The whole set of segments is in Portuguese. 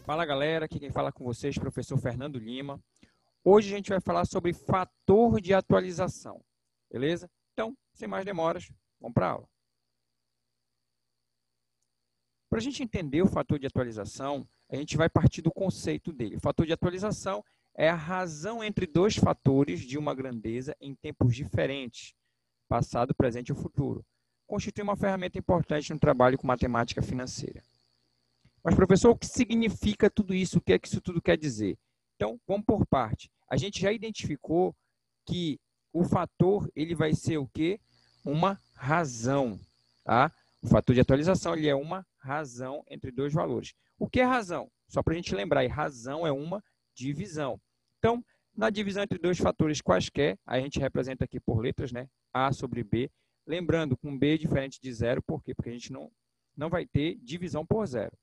Fala galera, aqui quem fala com vocês é o professor Fernando Lima. Hoje a gente vai falar sobre fator de atualização, beleza? Então, sem mais demoras, vamos para a aula. Para a gente entender o fator de atualização, a gente vai partir do conceito dele. O fator de atualização é a razão entre dois fatores de uma grandeza em tempos diferentes, passado, presente ou futuro. Constitui uma ferramenta importante no trabalho com matemática financeira. Mas, professor, o que significa tudo isso? O que é que isso tudo quer dizer? Então, vamos por parte. A gente já identificou que o fator ele vai ser o quê? Uma razão. Tá? O fator de atualização ele é uma razão entre dois valores. O que é razão? Só para a gente lembrar, razão é uma divisão. Então, na divisão entre dois fatores quaisquer, a gente representa aqui por letras, né? A sobre B. Lembrando, com B diferente de zero, por quê? Porque a gente não vai ter divisão por zero.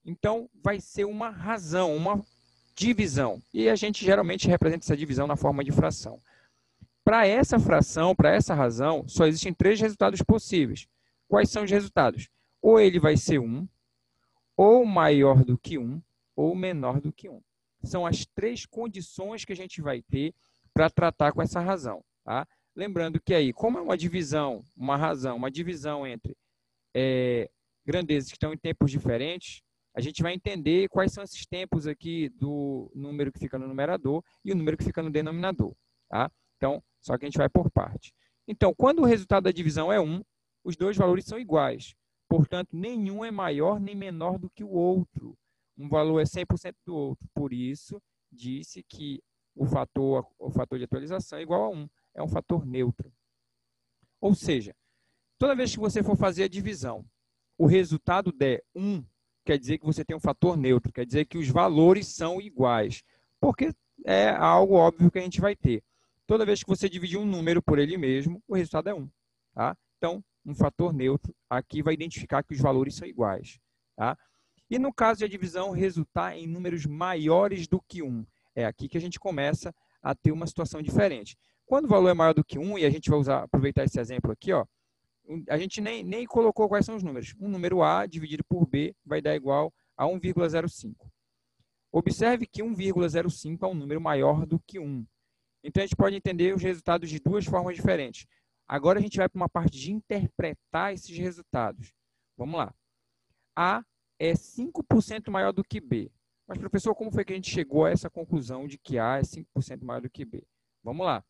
Então, vai ser uma razão, uma divisão. E a gente geralmente representa essa divisão na forma de fração. Para essa fração, para essa razão, só existem três resultados possíveis. Quais são os resultados? Ou ele vai ser 1, ou maior do que 1, ou menor do que 1. São as três condições que a gente vai ter para tratar com essa razão. Tá? Lembrando que aí, como é uma divisão, uma razão, uma divisão entre grandezas que estão em tempos diferentes, a gente vai entender quais são esses tempos aqui do número que fica no numerador e o número que fica no denominador. Tá? Então, só que a gente vai por parte. Então, quando o resultado da divisão é 1, os dois valores são iguais. Portanto, nenhum é maior nem menor do que o outro. Um valor é 100% do outro. Por isso, disse que o fator de atualização é igual a 1. É um fator neutro. Ou seja, toda vez que você for fazer a divisão, o resultado der 1, quer dizer que você tem um fator neutro, quer dizer que os valores são iguais, porque é algo óbvio que a gente vai ter. Toda vez que você dividir um número por ele mesmo, o resultado é 1. Tá? Então, um fator neutro aqui vai identificar que os valores são iguais. Tá? E no caso de a divisão resultar em números maiores do que 1, é aqui que a gente começa a ter uma situação diferente. Quando o valor é maior do que 1, e a gente vai aproveitar esse exemplo aqui, ó, a gente nem colocou quais são os números. Um número A dividido por B vai dar igual a 1,05. Observe que 1,05 é um número maior do que 1. Então, a gente pode entender os resultados de duas formas diferentes. Agora, a gente vai para uma parte de interpretar esses resultados. Vamos lá. A é 5% maior do que B. Mas, professor, como foi que a gente chegou a essa conclusão de que A é 5% maior do que B? Vamos lá.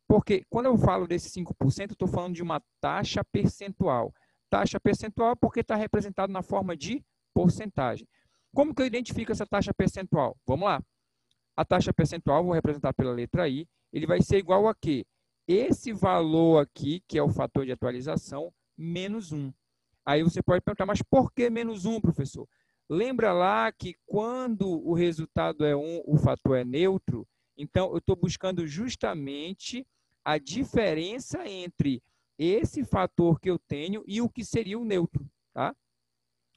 Porque quando eu falo desse 5%, eu estou falando de uma taxa percentual. Taxa percentual porque está representado na forma de porcentagem. Como que eu identifico essa taxa percentual? Vamos lá. A taxa percentual, vou representar pela letra I, ele vai ser igual a quê? Esse valor aqui, que é o fator de atualização, menos 1. Aí você pode perguntar, mas por que menos 1, professor? Lembra lá que quando o resultado é 1, o fator é neutro? Então, eu estou buscando justamente a diferença entre esse fator que eu tenho e o que seria o neutro. Tá?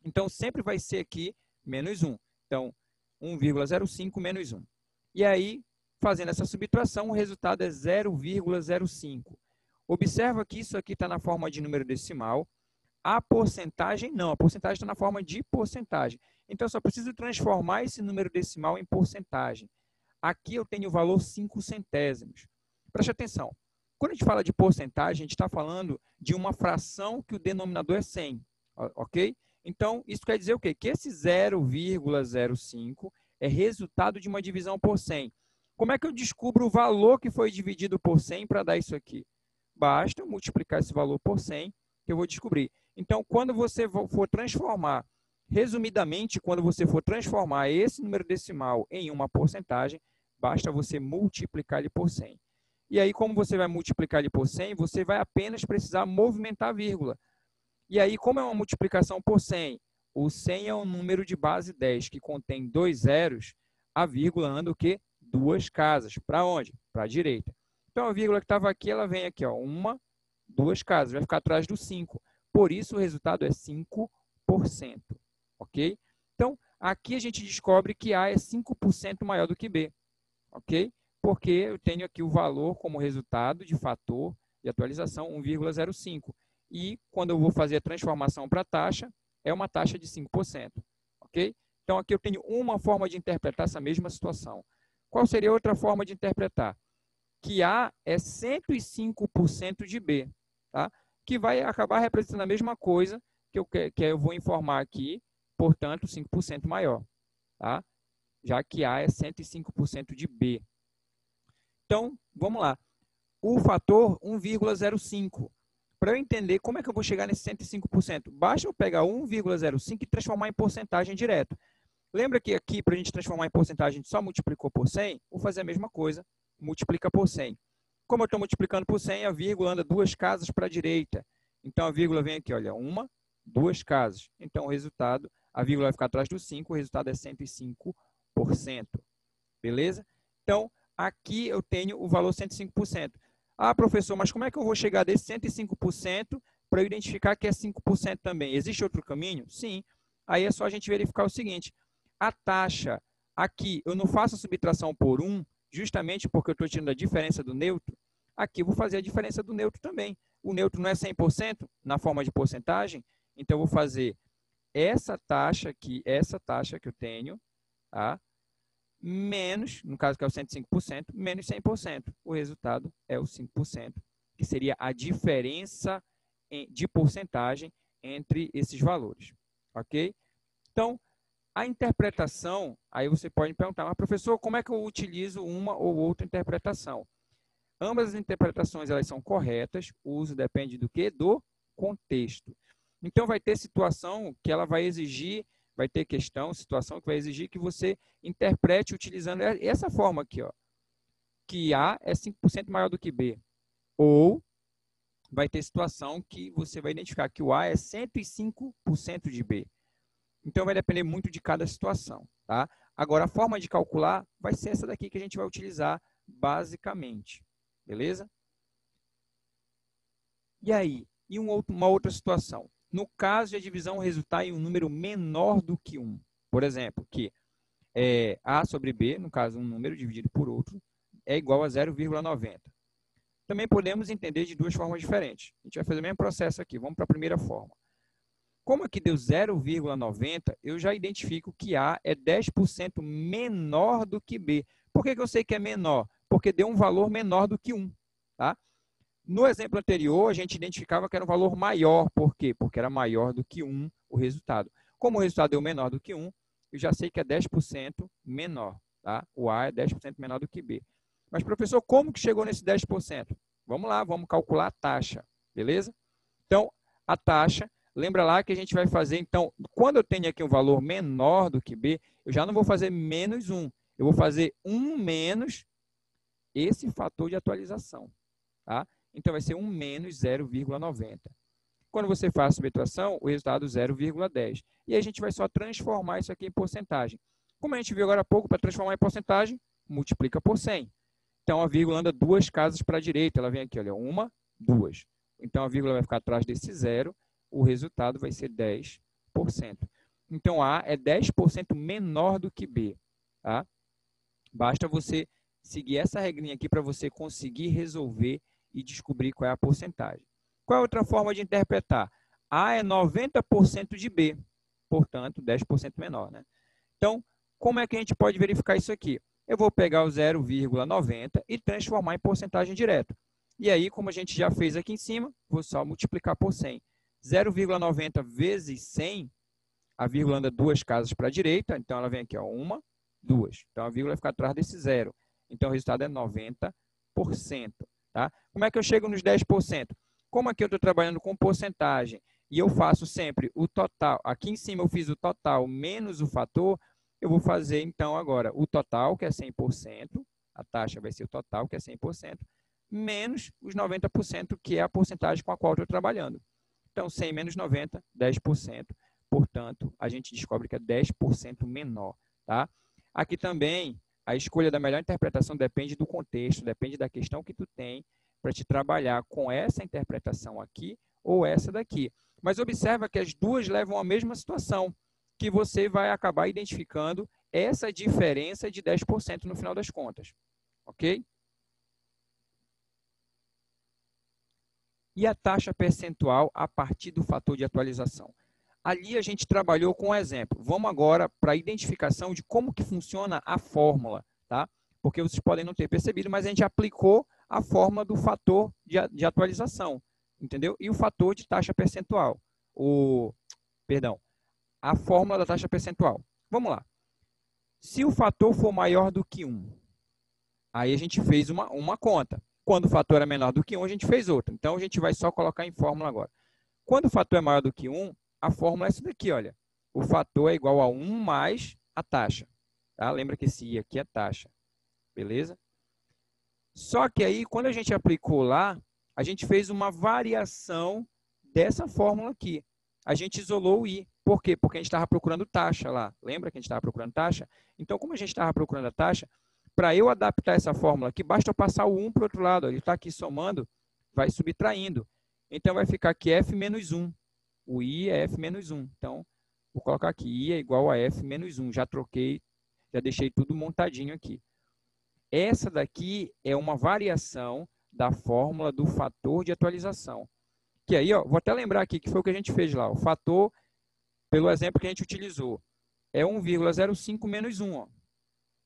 Então, sempre vai ser aqui menos 1. Então, 1,05 menos 1. E aí, fazendo essa subtração, o resultado é 0,05. Observa que isso aqui está na forma de número decimal. A porcentagem não, a porcentagem está na forma de porcentagem. Então, eu só preciso transformar esse número decimal em porcentagem. Aqui eu tenho o valor 5 centésimos. Preste atenção. Quando a gente fala de porcentagem, a gente está falando de uma fração que o denominador é 100. Ok? Então, isso quer dizer o quê? Que esse 0,05 é resultado de uma divisão por 100. Como é que eu descubro o valor que foi dividido por 100 para dar isso aqui? Basta multiplicar esse valor por 100 que eu vou descobrir. Então, quando você for transformar, resumidamente, quando você for transformar esse número decimal em uma porcentagem, basta você multiplicar ele por 100. E aí, como você vai multiplicar ele por 100, você vai apenas precisar movimentar a vírgula. E aí, como é uma multiplicação por 100, o 100 é um número de base 10 que contém 2 zeros, a vírgula anda o quê? 2 casas. Para onde? Para a direita. Então, a vírgula que estava aqui, ela vem aqui, ó, 1, 2 casas, vai ficar atrás do 5. Por isso, o resultado é 5%. Ok? Então, aqui a gente descobre que A é 5% maior do que B. Ok? Porque eu tenho aqui o valor como resultado de fator de atualização 1,05. E quando eu vou fazer a transformação para a taxa, é uma taxa de 5%. Ok? Então, aqui eu tenho uma forma de interpretar essa mesma situação. Qual seria outra forma de interpretar? Que A é 105% de B, tá? Que vai acabar representando a mesma coisa que eu vou informar aqui, portanto, 5% maior, tá? Já que A é 105% de B. Então, vamos lá. O fator 1,05. Para eu entender como é que eu vou chegar nesse 105%, basta eu pegar 1,05 e transformar em porcentagem direto. Lembra que aqui, para a gente transformar em porcentagem, a gente só multiplicou por 100? Vou fazer a mesma coisa, multiplica por 100. Como eu estou multiplicando por 100, a vírgula anda 2 casas para a direita. Então, a vírgula vem aqui, olha, 1, 2 casas. Então, o resultado, a vírgula vai ficar atrás do 5, o resultado é 105%. Beleza? Então, aqui eu tenho o valor 105%. Ah, professor, mas como é que eu vou chegar desse 105% para eu identificar que é 5% também? Existe outro caminho? Sim. Aí é só a gente verificar o seguinte. A taxa aqui, eu não faço a subtração por 1, justamente porque eu estou tirando a diferença do neutro. Aqui eu vou fazer a diferença do neutro também. O neutro não é 100% na forma de porcentagem, então eu vou fazer essa taxa aqui, essa taxa que eu tenho, tá? Menos, no caso que é o 105%, menos 100%. O resultado é o 5%, que seria a diferença de porcentagem entre esses valores. Ok? Então, a interpretação, aí você pode me perguntar, mas professor, como é que eu utilizo uma ou outra interpretação? Ambas as interpretações elas são corretas, o uso depende do quê? Do contexto. Então, vai ter situação que ela vai exigir, vai ter questão, situação que vai exigir que você interprete utilizando essa forma aqui, ó, que A é 5% maior do que B. Ou vai ter situação que você vai identificar que o A é 105% de B. Então, vai depender muito de cada situação, tá? Agora, a forma de calcular vai ser essa daqui que a gente vai utilizar basicamente, beleza? E aí? E uma outra situação. No caso de a divisão resultar em um número menor do que 1, por exemplo, que A sobre B, no caso um número dividido por outro, é igual a 0,90. Também podemos entender de duas formas diferentes. A gente vai fazer o mesmo processo aqui. Vamos para a primeira forma. Como aqui deu 0,90, eu já identifico que A é 10% menor do que B. Por que eu sei que é menor? Porque deu um valor menor do que 1. Tá? No exemplo anterior, a gente identificava que era um valor maior. Por quê? Porque era maior do que 1 o resultado. Como o resultado deu menor do que 1, eu já sei que é 10% menor. Tá? O A é 10% menor do que B. Mas, professor, como que chegou nesse 10%? Vamos lá, vamos calcular a taxa. Beleza? Então, a taxa, lembra lá que a gente vai fazer, então, quando eu tenho aqui um valor menor do que B, eu já não vou fazer menos 1. Eu vou fazer 1 menos esse fator de atualização. Tá? Então, vai ser 1 menos 0,90. Quando você faz a subtração, o resultado é 0,10. E aí a gente vai só transformar isso aqui em porcentagem. Como a gente viu agora há pouco, para transformar em porcentagem, multiplica por 100. Então, a vírgula anda 2 casas para a direita. Ela vem aqui, olha, 1, 2. Então, a vírgula vai ficar atrás desse zero. O resultado vai ser 10%. Então, A é 10% menor do que B. Tá? Basta você seguir essa regrinha aqui para você conseguir resolver e descobrir qual é a porcentagem. Qual é a outra forma de interpretar? A é 90% de B, portanto, 10% menor. Né? Então, como é que a gente pode verificar isso aqui? Eu vou pegar o 0,90 e transformar em porcentagem direta. E aí, como a gente já fez aqui em cima, vou só multiplicar por 100. 0,90 vezes 100, a vírgula anda 2 casas para a direita, então ela vem aqui, ó, 1, 2. Então, a vírgula vai ficar atrás desse zero. Então, o resultado é 90%. Tá? Como é que eu chego nos 10%? Como aqui eu estou trabalhando com porcentagem e eu faço sempre o total, aqui em cima eu fiz o total menos o fator, eu vou fazer então agora o total, que é 100%, a taxa vai ser o total, que é 100%, menos os 90%, que é a porcentagem com a qual eu estou trabalhando. Então, 100 menos 90, 10%. Portanto, a gente descobre que é 10% menor. Tá? Aqui também, a escolha da melhor interpretação depende do contexto, depende da questão que tu tem para te trabalhar com essa interpretação aqui ou essa daqui. Mas observa que as duas levam à mesma situação, que você vai acabar identificando essa diferença de 10% no final das contas. Ok? E a taxa percentual a partir do fator de atualização? Ali a gente trabalhou com um exemplo. Vamos agora para a identificação de como que funciona a fórmula, tá? Porque vocês podem não ter percebido, mas a gente aplicou a fórmula do fator de atualização, entendeu? E o fator de taxa percentual. Perdão, a fórmula da taxa percentual. Vamos lá. Se o fator for maior do que 1, aí a gente fez uma conta. Quando o fator é menor do que 1, a gente fez outra. Então, a gente vai só colocar em fórmula agora. Quando o fator é maior do que 1, a fórmula é essa daqui, olha. O fator é igual a 1 mais a taxa. Tá? Lembra que esse I aqui é taxa. Beleza? Só que aí, quando a gente aplicou lá, a gente fez uma variação dessa fórmula aqui. A gente isolou o I. Por quê? Porque a gente estava procurando taxa lá. Lembra que a gente estava procurando taxa? Então, como a gente estava procurando a taxa, para eu adaptar essa fórmula aqui, basta eu passar o 1 para o outro lado. Ele está aqui somando, vai subtraindo. Então, vai ficar aqui F menos 1. O I é F menos 1. Então, vou colocar aqui, I é igual a F menos 1. Já troquei, já deixei tudo montadinho aqui. Essa daqui é uma variação da fórmula do fator de atualização. Que aí, ó, vou até lembrar aqui que foi o que a gente fez lá. O fator, pelo exemplo que a gente utilizou, é 1,05 menos 1. Ó,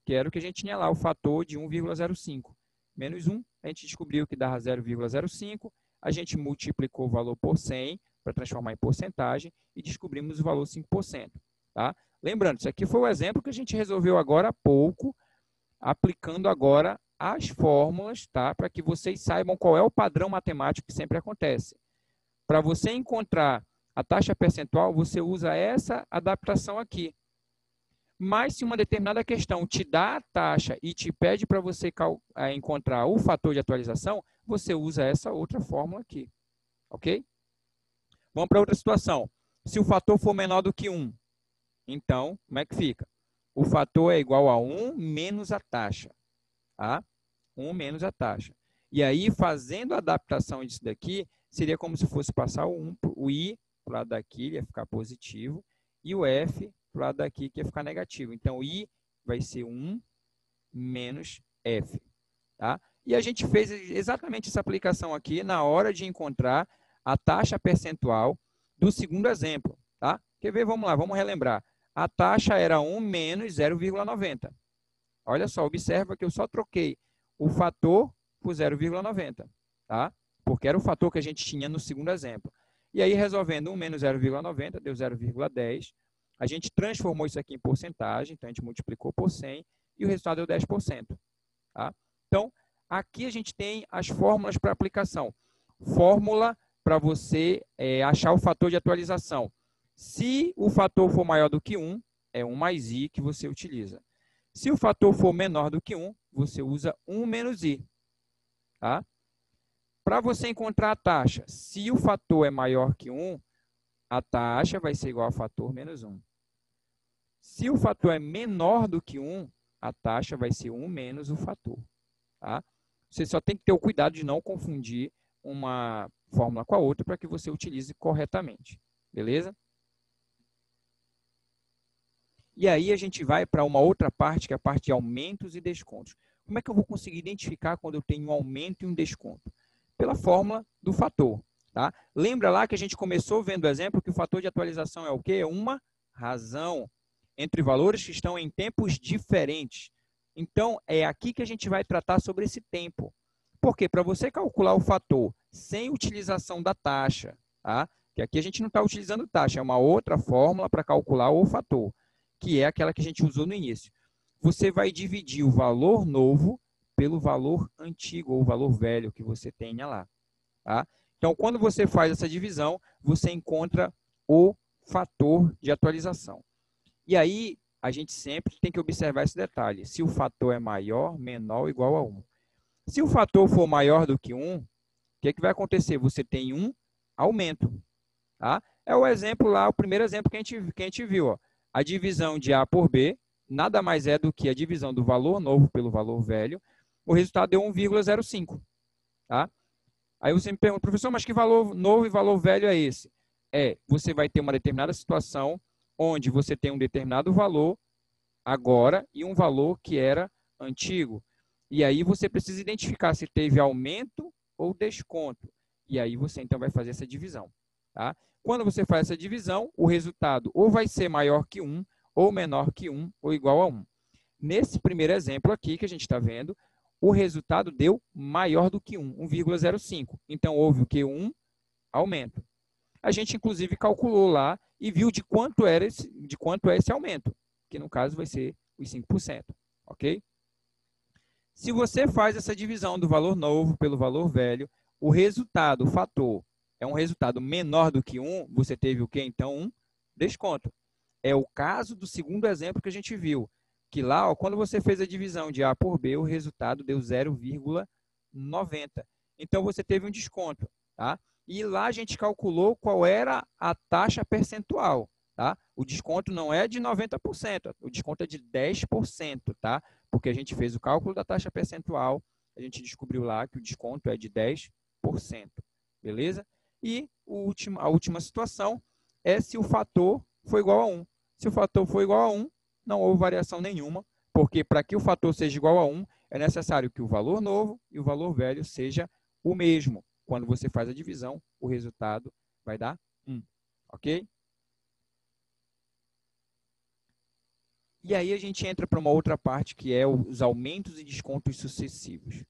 que era o que a gente tinha lá, o fator de 1,05. Menos 1, a gente descobriu que dava 0,05. A gente multiplicou o valor por 100 para transformar em porcentagem e descobrimos o valor 5%. Tá? Lembrando, isso aqui foi o exemplo que a gente resolveu agora há pouco, aplicando agora as fórmulas, tá? Para que vocês saibam qual é o padrão matemático que sempre acontece. Para você encontrar a taxa percentual, você usa essa adaptação aqui. Mas se uma determinada questão te dá a taxa e te pede para você encontrar o fator de atualização, você usa essa outra fórmula aqui. Ok? Vamos para outra situação. Se o fator for menor do que 1, então, como é que fica? O fator é igual a 1 menos a taxa. Tá? 1 menos a taxa. E aí, fazendo a adaptação disso daqui, seria como se fosse passar o I para o lado daqui, ia ficar positivo, e o F para o lado daqui, que ia ficar negativo. Então, o I vai ser 1 menos F. Tá? E a gente fez exatamente essa aplicação aqui na hora de encontrar a taxa percentual do segundo exemplo. Tá? Quer ver? Vamos lá, vamos relembrar. A taxa era 1 menos 0,90. Olha só, observa que eu só troquei o fator por 0,90. Tá? Porque era o fator que a gente tinha no segundo exemplo. E aí, resolvendo 1 menos 0,90, deu 0,10. A gente transformou isso aqui em porcentagem, então a gente multiplicou por 100 e o resultado deu 10%. Tá? Então, aqui a gente tem as fórmulas para aplicação. Fórmula para você achar o fator de atualização. Se o fator for maior do que 1, é 1 mais I que você utiliza. Se o fator for menor do que 1, você usa 1 menos I. Tá? Para você encontrar a taxa, se o fator é maior que 1, a taxa vai ser igual a fator menos 1. Se o fator é menor do que 1, a taxa vai ser 1 menos o fator. Tá? Você só tem que ter o cuidado de não confundir uma fórmula com a outra para que você utilize corretamente. Beleza? E aí a gente vai para uma outra parte, que é a parte de aumentos e descontos. Como é que eu vou conseguir identificar quando eu tenho um aumento e um desconto? Pela fórmula do fator. Tá? Lembra lá que a gente começou vendo o exemplo que o fator de atualização é o quê? É uma razão entre valores que estão em tempos diferentes. Então, é aqui que a gente vai tratar sobre esse tempo. Porque para você calcular o fator sem utilização da taxa, tá? Que aqui a gente não está utilizando taxa, é uma outra fórmula para calcular o fator, que é aquela que a gente usou no início. Você vai dividir o valor novo pelo valor antigo, ou valor velho que você tenha lá. Tá? Então, quando você faz essa divisão, você encontra o fator de atualização. E aí, a gente sempre tem que observar esse detalhe. Se o fator é maior, menor ou igual a 1. Se o fator for maior do que 1, o que vai acontecer? Você tem um aumento. Tá? É o exemplo lá, o primeiro exemplo que a gente viu. Ó. A divisão de A por B nada mais é do que a divisão do valor novo pelo valor velho. O resultado deu 1,05. Tá? Aí você me pergunta, professor, mas que valor novo e valor velho é esse? Você vai ter uma determinada situação onde você tem um determinado valor agora e um valor que era antigo. E aí você precisa identificar se teve aumento ou desconto. E aí você então vai fazer essa divisão. Tá? Quando você faz essa divisão, o resultado ou vai ser maior que 1, ou menor que 1, ou igual a 1. Nesse primeiro exemplo aqui que a gente está vendo, o resultado deu maior do que 1, 1,05. Então, houve o que? Um aumento. A gente, inclusive, calculou lá e viu de quanto é esse aumento, que no caso vai ser os 5%. Ok? Se você faz essa divisão do valor novo pelo valor velho, o resultado, o fator, é um resultado menor do que 1, você teve o quê? Então, um desconto. É o caso do segundo exemplo que a gente viu, que lá, ó, quando você fez a divisão de A por B, o resultado deu 0,90. Então, você teve um desconto. Tá? E lá a gente calculou qual era a taxa percentual. Tá? O desconto não é de 90%, o desconto é de 10%, tá? Porque a gente fez o cálculo da taxa percentual, a gente descobriu lá que o desconto é de 10%, beleza? E a última situação é se o fator for igual a 1. Se o fator for igual a 1, não houve variação nenhuma, porque para que o fator seja igual a 1, é necessário que o valor novo e o valor velho seja o mesmo. Quando você faz a divisão, o resultado vai dar 1, ok? E aí a gente entra para uma outra parte, que é os aumentos e descontos sucessivos.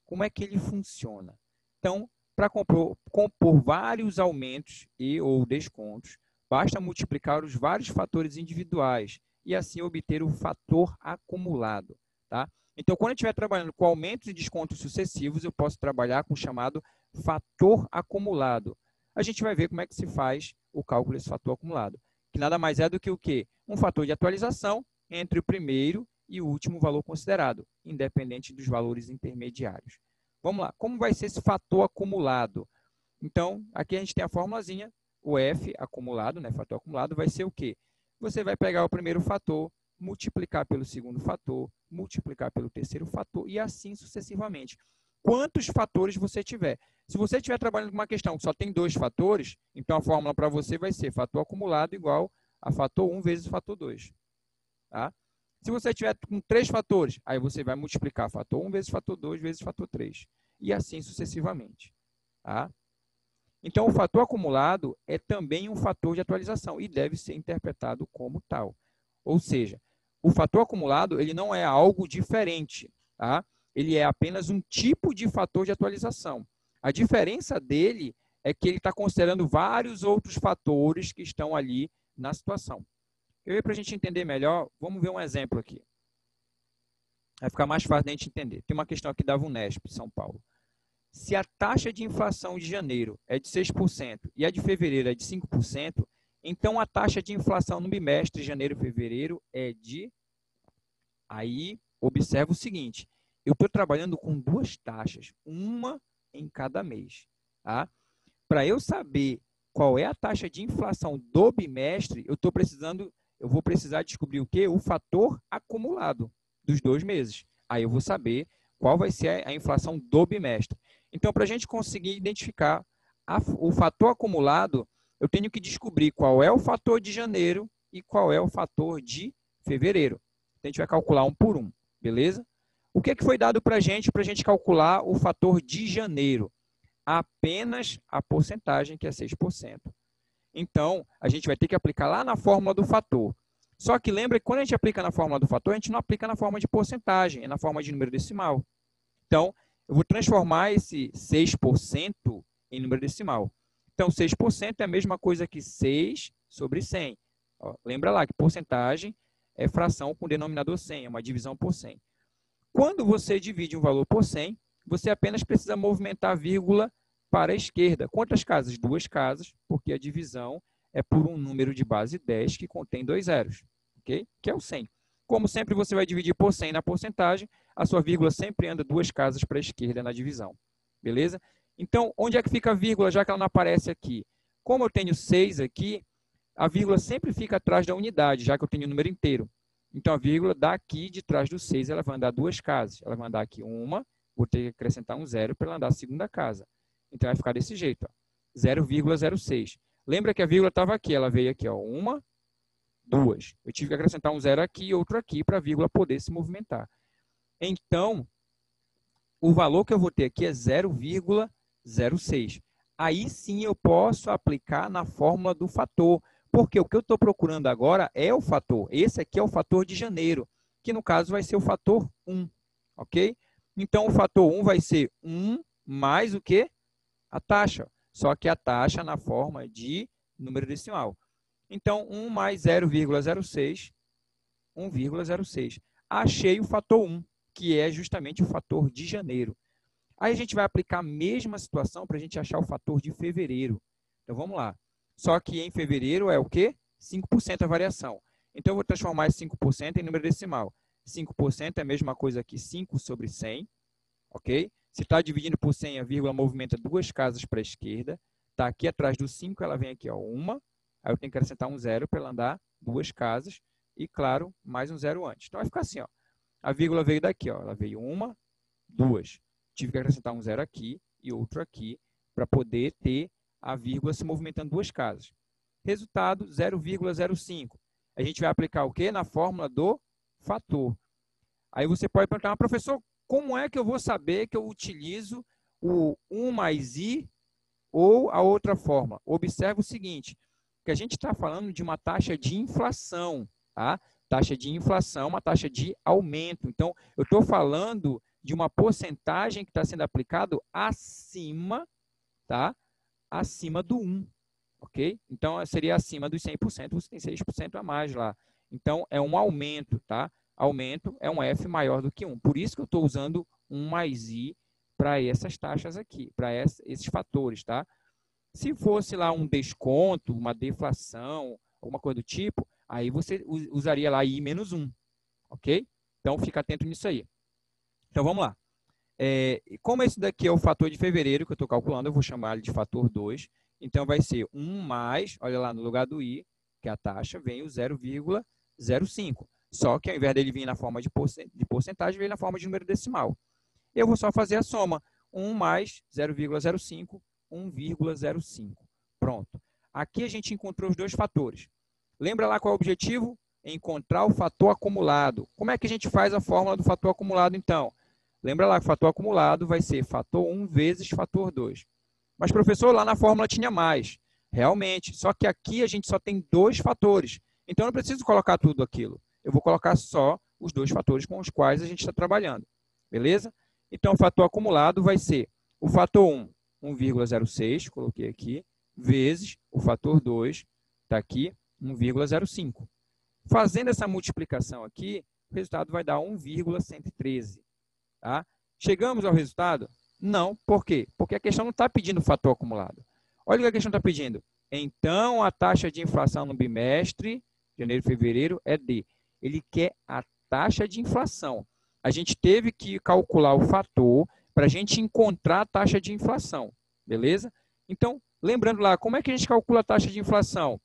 Como é que ele funciona? Então, para compor vários aumentos e ou descontos, basta multiplicar os vários fatores individuais e assim obter o fator acumulado. Tá? Então, quando eu estiver trabalhando com aumentos e descontos sucessivos, eu posso trabalhar com o chamado fator acumulado. A gente vai ver como é que se faz o cálculo desse fator acumulado, que nada mais é do que o quê? Um fator de atualização entre o primeiro e o último valor considerado, independente dos valores intermediários. Vamos lá, como vai ser esse fator acumulado? Então, aqui a gente tem a formulazinha, o F acumulado, né, fator acumulado, vai ser o quê? Você vai pegar o primeiro fator, multiplicar pelo segundo fator, multiplicar pelo terceiro fator e assim sucessivamente. Quantos fatores você tiver? Se você estiver trabalhando com uma questão que só tem 2 fatores, então a fórmula para você vai ser fator acumulado igual a fator 1 vezes fator 2. Tá? Se você tiver com 3 fatores, aí você vai multiplicar fator 1 vezes fator 2 vezes fator 3. E assim sucessivamente. Tá? Então, o fator acumulado é também um fator de atualização e deve ser interpretado como tal. Ou seja, o fator acumulado ele não é algo diferente. Tá? Ele é apenas um tipo de fator de atualização. A diferença dele é que ele está considerando vários outros fatores que estão ali na situação. Para a gente entender melhor, vamos ver um exemplo aqui. Vai ficar mais fácil de a gente entender. Tem uma questão aqui da VUNESP, São Paulo. Se a taxa de inflação de janeiro é de 6% e a de fevereiro é de 5%, então a taxa de inflação no bimestre janeiro e fevereiro é de... Aí, observa o seguinte, eu estou trabalhando com 2 taxas, uma em cada mês. Tá? Para eu saber qual é a taxa de inflação do bimestre, eu vou precisar descobrir o quê? O fator acumulado dos 2 meses. Aí eu vou saber qual vai ser a inflação do bimestre. Então, para a gente conseguir identificar o fator acumulado, eu tenho que descobrir qual é o fator de janeiro e qual é o fator de fevereiro. A gente vai calcular um por um, beleza? O que foi dado para a gente calcular o fator de janeiro? Apenas a porcentagem, que é 6%. Então, a gente vai ter que aplicar lá na fórmula do fator. Só que lembra que quando a gente aplica na fórmula do fator, a gente não aplica na forma de porcentagem, é na forma de número decimal. Então, eu vou transformar esse 6% em número decimal. Então, 6% é a mesma coisa que 6 sobre 100. Ó, lembra lá que porcentagem é fração com denominador 100, é uma divisão por 100. Quando você divide um valor por 100, você apenas precisa movimentar a vírgula para a esquerda. Quantas casas? 2 casas, porque a divisão é por um número de base 10 que contém 2 zeros, ok? Que é o 100. Como sempre você vai dividir por 100 na porcentagem, a sua vírgula sempre anda 2 casas para a esquerda na divisão, beleza? Então, onde é que fica a vírgula, já que ela não aparece aqui? Como eu tenho 6 aqui, a vírgula sempre fica atrás da unidade, já que eu tenho o número inteiro. Então, a vírgula daqui de trás do 6, ela vai andar 2 casas. Ela vai andar aqui uma, vou ter que acrescentar um 0 para ela andar a segunda casa. Então, vai ficar desse jeito, 0,06. Lembra que a vírgula estava aqui, ela veio aqui, ó, 1, 2. Eu tive que acrescentar um 0 aqui e outro aqui para a vírgula poder se movimentar. Então, o valor que eu vou ter aqui é 0,06. aí sim eu posso aplicar na fórmula do fator, porque o que eu estou procurando agora é o fator. Esse aqui é o fator de janeiro, que no caso vai ser o fator 1, ok? Então, o fator 1 vai ser 1 mais o quê? A taxa, só que a taxa na forma de número decimal. Então, 1 mais 0,06, 1,06. Achei o fator 1, que é justamente o fator de janeiro. Aí a gente vai aplicar a mesma situação para a gente achar o fator de fevereiro. Então, vamos lá. Só que em fevereiro é o quê? 5% a variação. Então, eu vou transformar esse 5% em número decimal. 5% é a mesma coisa que 5 sobre 100, ok? Se está dividindo por 100, a vírgula movimenta 2 casas para a esquerda. Está aqui atrás do 5, ela vem aqui, ó, 1. Aí eu tenho que acrescentar um 0 para ela andar 2 casas. E, claro, mais um 0 antes. Então, vai ficar assim, ó. A vírgula veio daqui, ó. Ela veio 1, 2. Tive que acrescentar um 0 aqui e outro aqui para poder ter a vírgula se movimentando 2 casas. Resultado, 0,05. A gente vai aplicar o quê? Na fórmula do fator. Aí você pode perguntar, professor, como é que eu vou saber que eu utilizo o 1 mais i ou a outra forma? Observe o seguinte, que a gente está falando de uma taxa de inflação, tá? Taxa de inflação, uma taxa de aumento. Então, eu estou falando de uma porcentagem que está sendo aplicado acima, tá? Acima do 1, ok? Então, seria acima dos 100%, você tem 6% a mais lá. Então, é um aumento, tá? Aumento é um F maior do que 1. Por isso que eu estou usando 1 mais I para essas taxas aqui, para esses fatores, tá? Se fosse lá um desconto, uma deflação, alguma coisa do tipo, aí você usaria lá I menos 1, ok? Então, fica atento nisso aí. Então, vamos lá. Como esse daqui é o fator de fevereiro que eu estou calculando, eu vou chamar ele de fator 2. Então, vai ser 1 mais, olha lá, no lugar do I, que é a taxa, vem o 0,05. Só que ao invés dele vir na forma de porcentagem, vem na forma de número decimal. Eu vou só fazer a soma. 1 mais 0,05, 1,05. Pronto. Aqui a gente encontrou os dois fatores. Lembra lá qual é o objetivo? Encontrar o fator acumulado. Como é que a gente faz a fórmula do fator acumulado, então? Lembra lá que o fator acumulado vai ser fator 1 vezes fator 2. Mas, professor, lá na fórmula tinha mais. Realmente, só que aqui a gente só tem 2 fatores. Então, eu não preciso colocar tudo aquilo. Eu vou colocar só os 2 fatores com os quais a gente está trabalhando. Beleza? Então, o fator acumulado vai ser o fator 1, 1,06, coloquei aqui, vezes o fator 2, está aqui, 1,05. Fazendo essa multiplicação aqui, o resultado vai dar 1,113. Tá? Chegamos ao resultado? Não. Por quê? Porque a questão não está pedindo o fator acumulado. Olha o que a questão está pedindo. Então, a taxa de inflação no bimestre, janeiro e fevereiro, é D. Ele quer a taxa de inflação. A gente teve que calcular o fator para a gente encontrar a taxa de inflação. Beleza? Então, lembrando lá, como é que a gente calcula a taxa de inflação?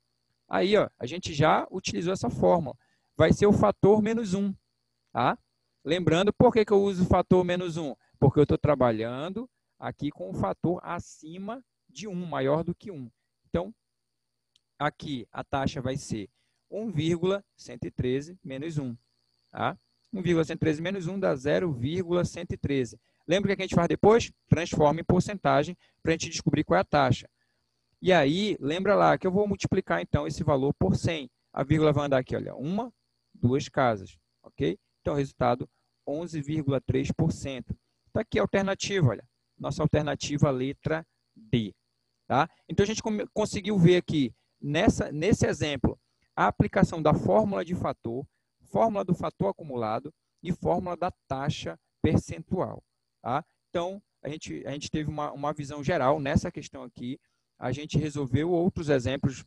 Aí, ó, a gente já utilizou essa fórmula. Vai ser o fator menos 1. Tá? Lembrando, por que eu uso o fator menos 1? Porque eu estou trabalhando aqui com o fator acima de 1, maior do que 1. Então, aqui a taxa vai ser 1,113 menos 1. Tá? 1,113 menos 1 dá 0,113. Lembra o que a gente faz depois? Transforma em porcentagem para a gente descobrir qual é a taxa. E aí, lembra lá que eu vou multiplicar, então, esse valor por 100. A vírgula vai andar aqui, olha, 1, 2 casas, ok? Então, resultado, 11,3%. Está aqui a alternativa, olha. Nossa alternativa, letra D. Tá? Então, a gente conseguiu ver aqui, nesse exemplo, a aplicação da fórmula de fator, fórmula do fator acumulado e fórmula da taxa percentual. Tá? Então, a gente teve uma visão geral nessa questão aqui. A gente resolveu outros exemplos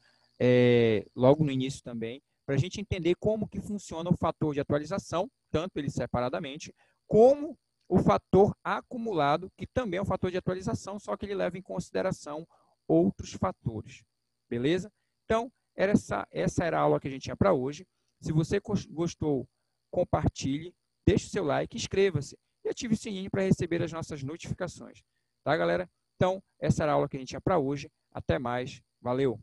logo no início também, para a gente entender como que funciona o fator de atualização, tanto ele separadamente, como o fator acumulado, que também é um fator de atualização, só que ele leva em consideração outros fatores. Beleza? Então, essa era a aula que a gente tinha para hoje. Se você gostou, compartilhe, deixe o seu like, inscreva-se e ative o sininho para receber as nossas notificações. Tá, galera? Então, essa era a aula que a gente tinha para hoje. Até mais. Valeu!